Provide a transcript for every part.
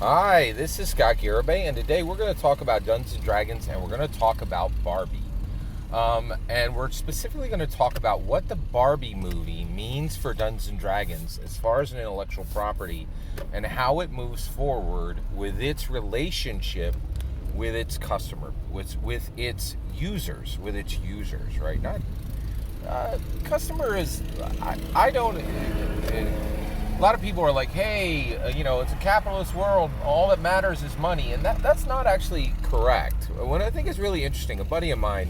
Hi, this is Scott Garibay, and today we're going to talk about Dungeons and Dragons, and we're going to talk about Barbie. And we're specifically going to talk about what the Barbie movie means for Dungeons and Dragons as far as an intellectual property, and how it moves forward with its relationship with its customer, with its users, right? Not customer is. I don't. A lot of people are like, hey, it's a capitalist world. All that matters is money. And that's not actually correct. What I think is really interesting, a buddy of mine,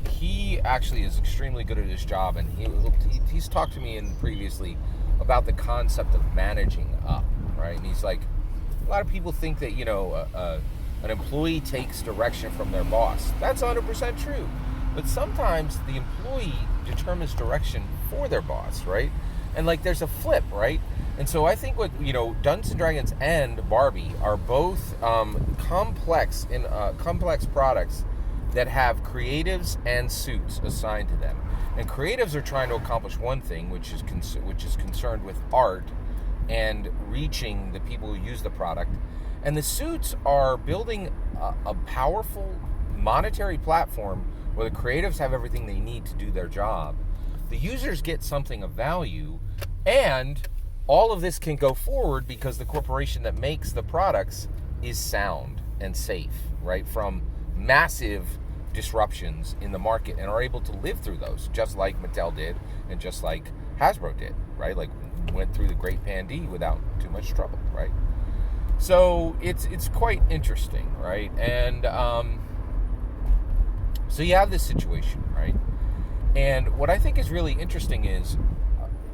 he actually is extremely good at his job. And he's talked to me previously about the concept of managing up, right? And he's like, a lot of people think that, an employee takes direction from their boss. That's 100% true. But sometimes the employee determines direction for their boss, right? And there's a flip, right? And so I think what Dungeons and Dragons and Barbie are both complex products that have creatives and suits assigned to them. And creatives are trying to accomplish one thing, which is concerned with art and reaching the people who use the product. And the suits are building a powerful monetary platform where the creatives have everything they need to do their job. The users get something of value, and all of this can go forward because the corporation that makes the products is sound and safe, right, from massive disruptions in the market, and are able to live through those, just like Mattel did and just like Hasbro did, right? Went through the Great Pandemic without too much trouble, right? So it's quite interesting, right? And so you have this situation, right? And what I think is really interesting is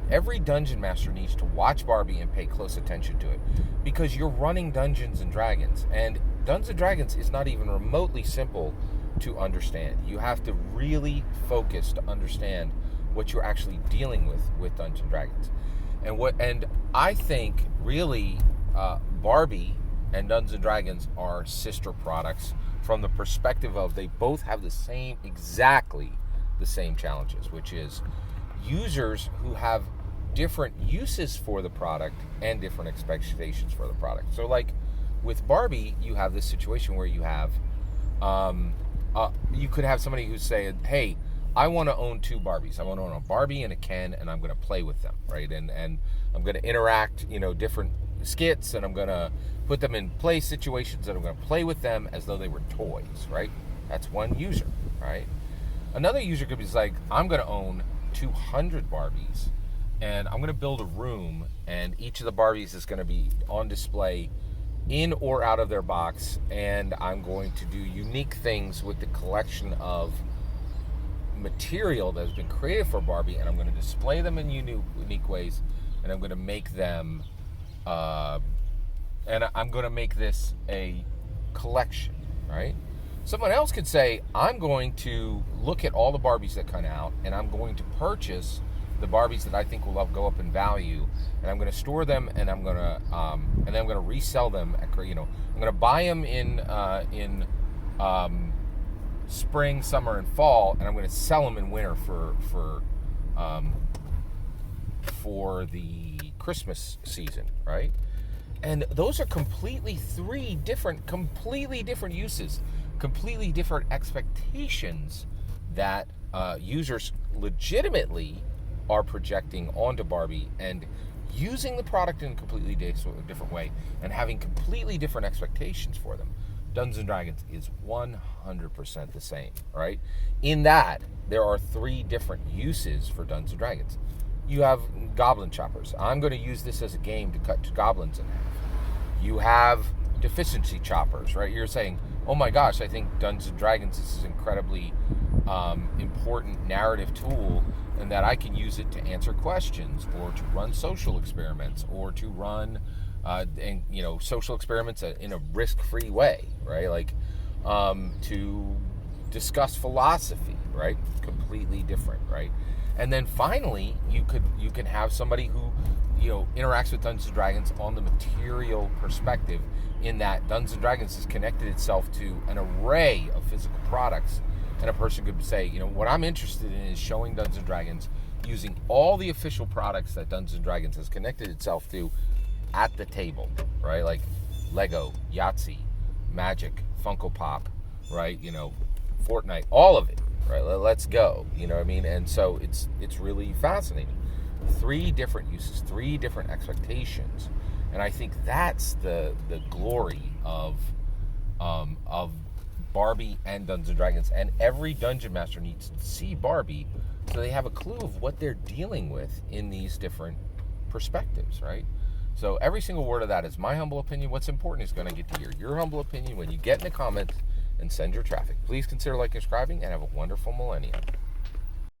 every dungeon master needs to watch Barbie and pay close attention to it, because you're running Dungeons and Dragons, and Dungeons and Dragons is not even remotely simple to understand. You have to really focus to understand what you're actually dealing with Dungeons and Dragons. And I think really Barbie and Dungeons and Dragons are sister products from the perspective of they both have exactly the same challenges, which is users who have different uses for the product and different expectations for the product. So with Barbie, you have this situation where you have you could have somebody who say, hey, I want to own two Barbies. I want to own a Barbie and a Ken, and I'm going to play with them, right? And I'm going to interact, different skits, and I'm going to put them in play situations, and I'm going to play with them as though they were toys, right? That's one user, right? Another user could be like, I'm going to own 200 Barbies, and I'm going to build a room, and each of the Barbies is going to be on display in or out of their box, and I'm going to do unique things with the collection of material that has been created for Barbie, and I'm going to display them in unique ways, and I'm going to make them, and I'm going to make this a collection, right? Someone else could say, I'm going to look at all the Barbies that come out, and I'm going to purchase the Barbies that I think will go up in value, and I'm going to store them, and I'm going to resell them at, I'm going to buy them in spring, summer, and fall, and I'm going to sell them in winter for the Christmas season, right? And those are completely completely different uses, completely different expectations that users legitimately are projecting onto Barbie and using the product in a completely different way and having completely different expectations for them. Dungeons and Dragons is 100% the same, right? In that, there are 3 different uses for Dungeons and Dragons. You have goblin choppers. I'm going to use this as a game to cut goblins in half. You have deficiency choppers, right? You're saying, oh my gosh, I think Dungeons and Dragons is an incredibly important narrative tool, and that I can use it to answer questions or to run social experiments or to run social experiments in a risk-free way, right? To discuss philosophy, right? Completely different, right? And then finally, you can have somebody who interacts with Dungeons and Dragons on the material perspective, in that Dungeons and Dragons has connected itself to an array of physical products, and a person could say, what I'm interested in is showing Dungeons and Dragons using all the official products that Dungeons and Dragons has connected itself to at the table, right? Lego, Yahtzee, Magic, Funko Pop, right? You know, Fortnite, all of it, right? Let's go. You know what I mean? And so it's really fascinating. 3 different uses, 3 different expectations, and I think that's the glory of Barbie and Dungeons and Dragons. And every dungeon master needs to see Barbie so they have a clue of what they're dealing with in these different perspectives, right? So every single word of that is my humble opinion. What's important is going to get to hear your humble opinion when you get in the comments and send your traffic. Please consider liking and subscribing, and have a wonderful millennium.